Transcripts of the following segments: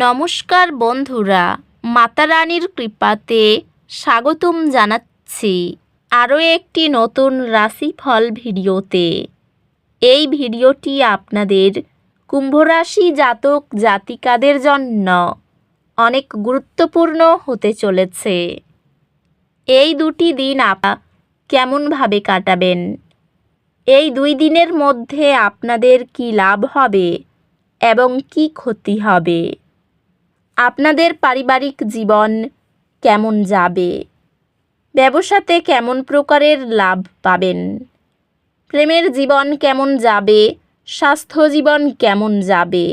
নমস্কার বন্ধুরা, মাতা রানীর কৃপাতে স্বাগতম জানাচ্ছি আরও একটি নতুন রাশিফল ভিডিওতে। এই ভিডিওটি আপনাদের কুম্ভ রাশি জাতক জাতিকাদের জন্য অনেক গুরুত্বপূর্ণ হতে চলেছে। এই দুটি দিন কেমনভাবে কাটাবেন, এই 2 দিনের মধ্যে আপনাদের কি লাভ হবে এবং কি ক্ষতি হবে, আপনাদের পারিবারিক জীবন কেমন যাবে, ব্যবসাতে কেমন প্রকারের লাভ পাবেন, প্রেমের জীবন কেমন যাবে, স্বাস্থ্য জীবন কেমন যাবে,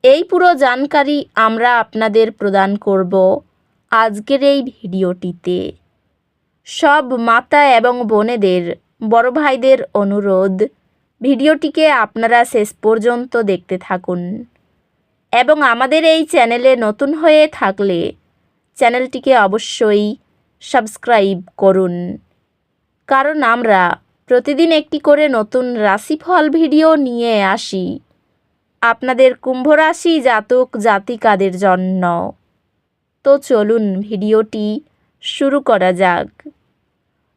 এই পুরো জানকারি আমরা আপনাদের প্রদান করব আজকের এই ভিডিওটিতে। সব মাতা এবং বোনেদের, বড় ভাইদের অনুরোধ, ভিডিওটিকে আপনারা শেষ পর্যন্ত দেখতে থাকুন এবং আমাদের এই চ্যানেলে নতুন হয়ে থাকলে চ্যানেলটিকে অবশ্যই সাবস্ক্রাইব করুন, কারণ আমরা প্রতিদিন একটি করে নতুন রাশিফল ভিডিও নিয়ে আসি আপনাদের কুম্ভ রাশি জাতক জাতিকাদের জন্য। তো চলুন ভিডিওটি শুরু করা যাক।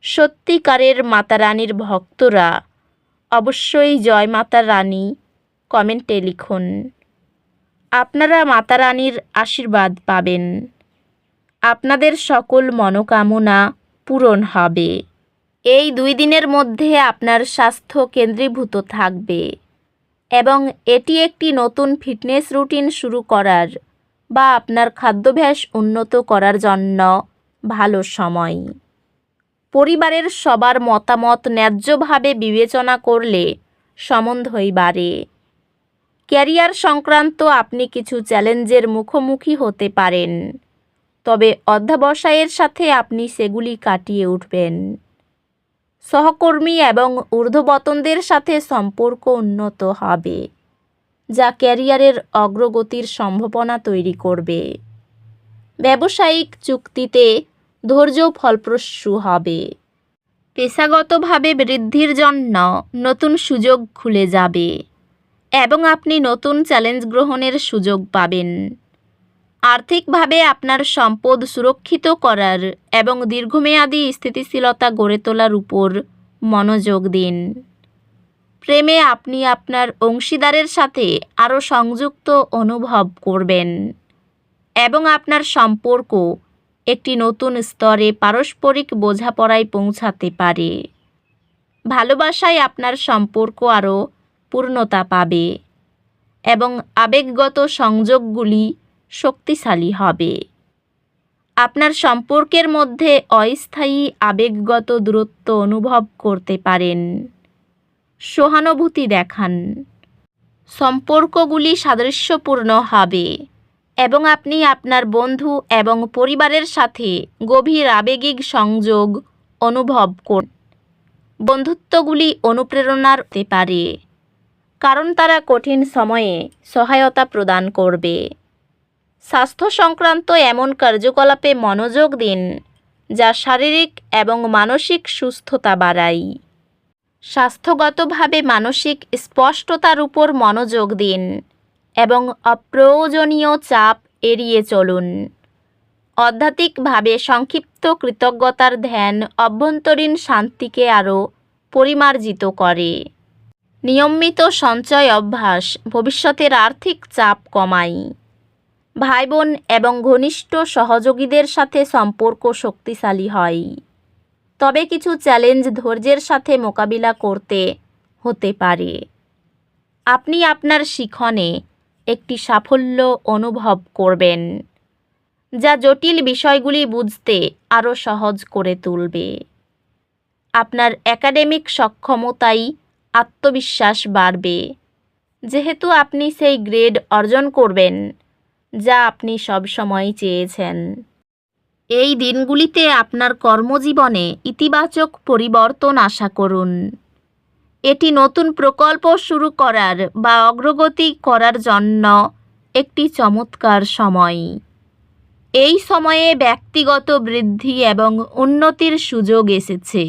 সত্যিকারের মাতা রানীর ভক্তরা অবশ্যই জয় মাতা রানী কমেন্টে লিখুন। আপনারা মাতা রানীর আশীর্বাদ পাবেন, আপনাদের সকল মনোকামনা পূরণ হবে। এই 2 দিনের মধ্যে আপনার স্বাস্থ্য কেন্দ্রীভূত থাকবে এবং এটি একটি নতুন ফিটনেস রুটিন শুরু করার বা আপনার খাদ্যাভ্যাস উন্নত করার জন্য ভালো সময়। পরিবারের সবার মতামত ন্যায্যভাবে বিবেচনা করলে সম্বন্ধই বাড়ে। ক্যারিয়ার সংক্রান্ত আপনি কিছু চ্যালেঞ্জের মুখোমুখি হতে পারেন, তবে অধ্যবসায়ের সাথে আপনি সেগুলি কাটিয়ে উঠবেন। সহকর্মী এবং ঊর্ধ্বতনদের সাথে সম্পর্ক উন্নত হবে, যা ক্যারিয়ারের অগ্রগতির সম্ভাবনা তৈরি করবে। ব্যবসায়িক চুক্তিতে ধৈর্য ফলপ্রসূ হবে। পেশাগতভাবে বৃদ্ধির জন্য নতুন সুযোগ খুলে যাবে এবং আপনি নতুন চ্যালেঞ্জ গ্রহণের সুযোগ পাবেন। আর্থিকভাবে আপনার সম্পদ সুরক্ষিত করার এবং দীর্ঘমেয়াদী স্থিতিশীলতা গড়ে তোলার উপর মনোযোগ দিন। প্রেমে আপনি আপনার অংশীদারের সাথে আরও সংযুক্ত অনুভব করবেন এবং আপনার সম্পর্ক একটি নতুন স্তরে পারস্পরিক বোঝাপড়ায় পৌঁছাতে পারে। ভালোবাসায় আপনার সম্পর্ক আরও পূর্ণতা পাবে এবং আবেগগত সংযোগগুলি শক্তিশালী হবে। আপনার সম্পর্কের মধ্যে অস্থায়ী আবেগগত দূরত্ব অনুভব করতে পারেন। সহানুভূতি দেখান। সম্পর্কগুলি সাদৃশ্যপূর্ণ হবে এবং আপনি আপনার বন্ধু এবং পরিবারের সাথে গভীর আবেগিক সংযোগ অনুভব করুন। বন্ধুত্বগুলি অনুপ্রেরণার হতে পারে, কারণ তারা কঠিন সময়ে সহায়তা প্রদান করবে। স্বাস্থ্য সংক্রান্ত এমন কার্যকলাপে মনোযোগ দিন যা শারীরিক এবং মানসিক সুস্থতা বাড়ায়। স্বাস্থ্যগতভাবে মানসিক স্পষ্টতার উপর মনোযোগ দিন এবং অপ্রয়োজনীয় চাপ এড়িয়ে চলুন। আধ্যাত্মিকভাবে সংক্ষিপ্ত কৃতজ্ঞতার ধ্যান অভ্যন্তরীণ শান্তিকে আরও পরিমার্জিত করে। নিয়মিত সঞ্চয় অভ্যাস ভবিষ্যতের আর্থিক চাপ কমায়। ভাই বোন এবং ঘনিষ্ঠ সহযোগীদের সাথে সম্পর্ক শক্তিশালী হয়, তবে কিছু চ্যালেঞ্জ ধৈর্যের সাথে মোকাবিলা করতে হতে পারে। আপনি আপনার শিখনে একটি সাফল্য অনুভব করবেন, যা জটিল বিষয়গুলি বুঝতে আরও সহজ করে তুলবে। আপনার একাডেমিক সক্ষমতায় আত্মবিশ্বাস বাড়বে, যেহেতু আপনি সেই গ্রেড অর্জন করবেন যা আপনি সবসময় চেয়েছেন। এই দিনগুলিতে আপনার কর্মজীবনে ইতিবাচক পরিবর্তন আশা করুন। এটি নতুন প্রকল্প শুরু করার বা অগ্রগতি করার জন্য একটি চমৎকার সময়। এই সময়ে ব্যক্তিগত বৃদ্ধি এবং উন্নতির সুযোগ এসেছে।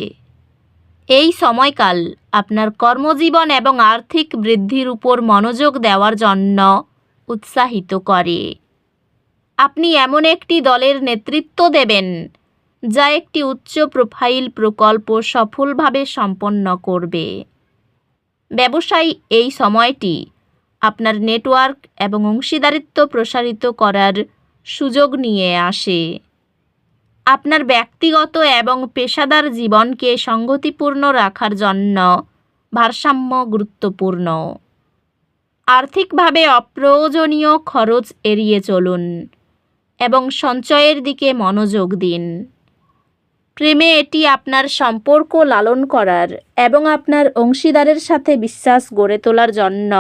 এই সময়কাল আপনার কর্মজীবন এবং আর্থিক বৃদ্ধির উপর মনোযোগ দেওয়ার জন্য উৎসাহিত করে। আপনি এমন একটি দলের নেতৃত্ব দেবেন যা একটি উচ্চ প্রোফাইল প্রকল্প সফলভাবে সম্পন্ন করবে। ব্যবসায়ী এই সময়টি আপনার নেটওয়ার্ক এবং অংশীদারিত্ব প্রসারিত করার সুযোগ নিয়ে আসে। আপনার ব্যক্তিগত এবং পেশাদার জীবনকে সংগতিপূর্ণ রাখার জন্য ভারসাম্য গুরুত্বপূর্ণ। আর্থিকভাবে অপ্রয়োজনীয় খরচ এড়িয়ে চলুন এবং সঞ্চয়ের দিকে মনোযোগ দিন। প্রেমে এটি আপনার সম্পর্ক লালন করার এবং আপনার অংশীদারের সাথে বিশ্বাস গড়ে তোলার জন্য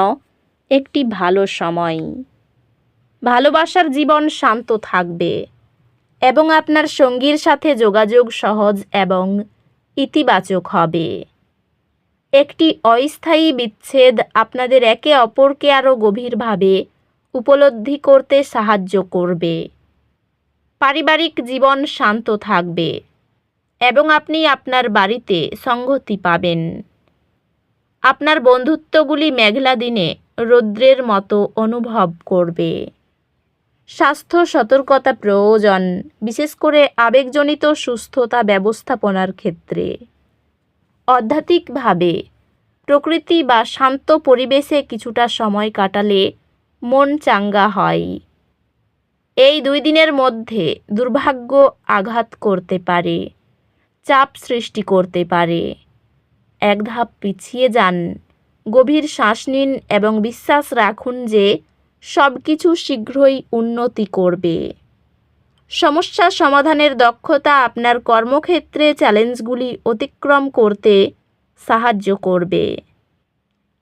একটি ভালো সময়। ভালোবাসার জীবন শান্ত থাকবে এবং আপনার সঙ্গীর সাথে যোগাযোগ সহজ এবং ইতিবাচক হবে। একটি অস্থায়ী বিচ্ছেদ আপনাদের একে অপরকে আরও গভীরভাবে উপলব্ধি করতে সাহায্য করবে। পারিবারিক জীবন শান্ত থাকবে এবং আপনি আপনার বাড়িতে সংহতি পাবেন। আপনার বন্ধুত্বগুলি মেঘলা দিনে রৌদ্রের মতো অনুভব করবে। স্বাস্থ্য সতর্কতা প্রয়োজন, বিশেষ করে আবেগজনিত সুস্থতা ব্যবস্থাপনার ক্ষেত্রে। আধ্যাত্মিকভাবে প্রকৃতি বা শান্ত পরিবেশে কিছুটা সময় কাটালে মন চাঙ্গা হয়। এই 2 দিনের মধ্যে দুর্ভাগ্য আঘাত করতে পারে, চাপ সৃষ্টি করতে পারে। এক ধাপ পিছিয়ে যান, গভীর শ্বাস নিন এবং বিশ্বাস রাখুন যে সব কিছু শীঘ্রই উন্নতি করবে। সমস্যা সমাধানের দক্ষতা আপনার কর্মক্ষেত্রে চ্যালেঞ্জগুলি অতিক্রম করতে সাহায্য করবে।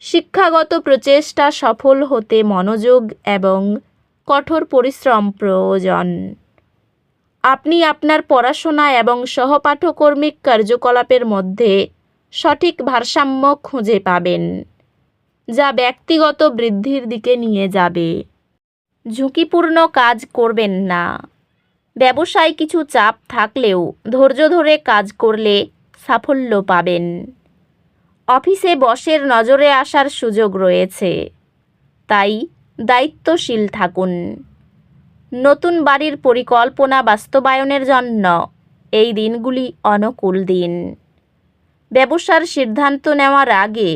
শিক্ষাগত প্রচেষ্টা সফল হতে মনোযোগ এবং কঠোর পরিশ্রম প্রয়োজন। আপনি আপনার পড়াশোনা এবং সহপাঠকর্মিক কার্যকলাপের মধ্যে সঠিক ভারসাম্য খুঁজে পাবেন, যা ব্যক্তিগত বৃদ্ধির দিকে নিয়ে যাবে। ঝুঁকিপূর্ণ কাজ করবেন না। ব্যবসায় কিছু চাপ থাকলেও ধৈর্য ধরে কাজ করলে সাফল্য পাবেন। অফিসে বসের নজরে আসার সুযোগ রয়েছে, তাই দায়িত্বশীল থাকুন। নতুন বাড়ির পরিকল্পনা বাস্তবায়নের জন্য এই দিনগুলি অনুকূল দিন। ব্যবসার সিদ্ধান্ত নেওয়ার আগে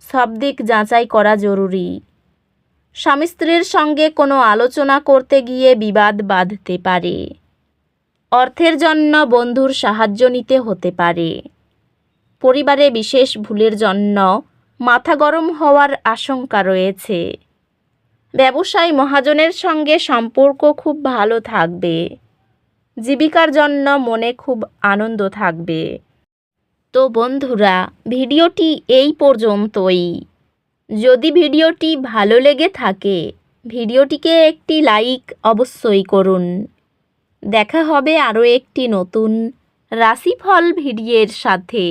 সব দিক যাচাই করা জরুরি। স্বামী স্ত্রীর সঙ্গে কোনো আলোচনা করতে গিয়ে বিবাদ বাধতে পারে। অর্থের জন্য বন্ধুর সাহায্য নিতে হতে পারে। পরিবারে বিশেষ ভুলের জন্য মাথা গরম হওয়ার আশঙ্কা রয়েছে। ব্যবসায় মহাজনের সঙ্গে সম্পর্ক খুব ভালো থাকবে। জীবিকার জন্য মনে খুব আনন্দ থাকবে। তো বন্ধুরা, ভিডিওটি এই পর্যন্তই। যদি ভিডিওটি ভালো লেগে থাকে, ভিডিওটিকে একটি লাইক অবশ্যই করুন। দেখা হবে আরও একটি নতুন রাশিফল ভিডিওর সাথে।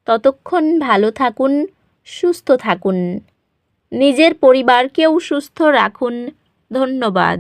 ততক্ষণ ভালো থাকুন, সুস্থ থাকুন, নিজের পরিবারকেও সুস্থ রাখুন। ধন্যবাদ।